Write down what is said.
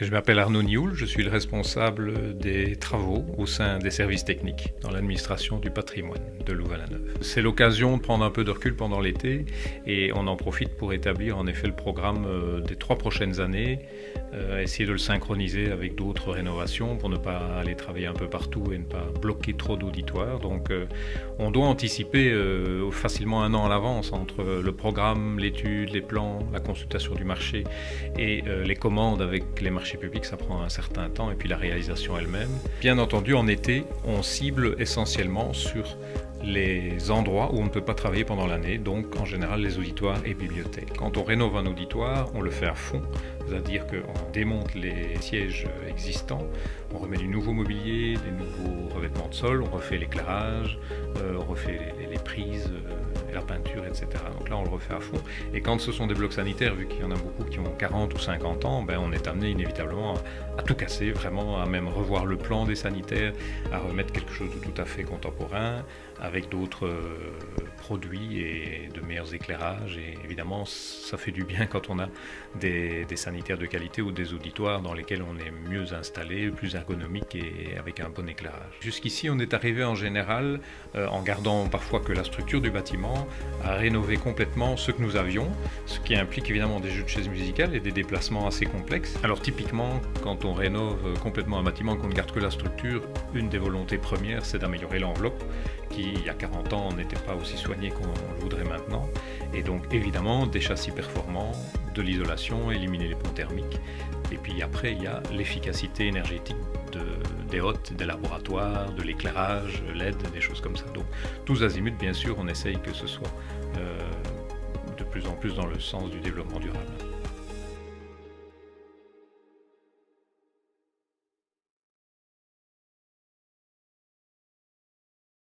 Je m'appelle Arnaud Nioul, je suis le responsable des travaux au sein des services techniques dans l'administration du patrimoine de Louvain-la-Neuve. C'est l'occasion de prendre un peu de recul pendant l'été et on en profite pour établir en effet le programme des 3 prochaines années, essayer de le synchroniser avec d'autres rénovations pour ne pas aller travailler un peu partout et ne pas bloquer trop d'auditoires. Donc on doit anticiper facilement un an à l'avance entre le programme, l'étude, les plans, la consultation du marché et les commandes avec les marchés publics, ça prend un certain temps, et puis la réalisation elle-même. Bien entendu, en été, on cible essentiellement sur les endroits où on ne peut pas travailler pendant l'année, donc en général les auditoires et bibliothèques. Quand on rénove un auditoire, on le fait à fond, c'est-à-dire qu'on démonte les sièges existants, on remet du nouveau mobilier, des nouveaux revêtements de sol, on refait l'éclairage, on refait les prises, la peinture, etc. Donc là, on le refait à fond. Et quand ce sont des blocs sanitaires, vu qu'il y en a beaucoup qui ont 40 ou 50 ans, on est amené inévitablement à tout casser, vraiment à même revoir le plan des sanitaires, à remettre quelque chose de tout à fait contemporain, avec d'autres produits et de meilleurs éclairages. Et évidemment, ça fait du bien quand on a des sanitaires de qualité ou des auditoires dans lesquels on est mieux installé, plus ergonomique et avec un bon éclairage. Jusqu'ici, on est arrivé en général, en gardant parfois que la structure du bâtiment, à rénover complètement ce que nous avions, ce qui implique évidemment des jeux de chaises musicales et des déplacements assez complexes. Alors typiquement, quand on rénove complètement un bâtiment, qu'on ne garde que la structure, une des volontés premières, c'est d'améliorer l'enveloppe, qui il y a 40 ans n'était pas aussi soignée qu'on le voudrait maintenant. Et donc évidemment, des châssis performants, de l'isolation, éliminer les ponts thermiques. Et puis après, il y a l'efficacité énergétique des hôtes, des laboratoires, de l'éclairage, LED, des choses comme ça. Donc tous azimuts, bien sûr, on essaye que ce soit de plus en plus dans le sens du développement durable.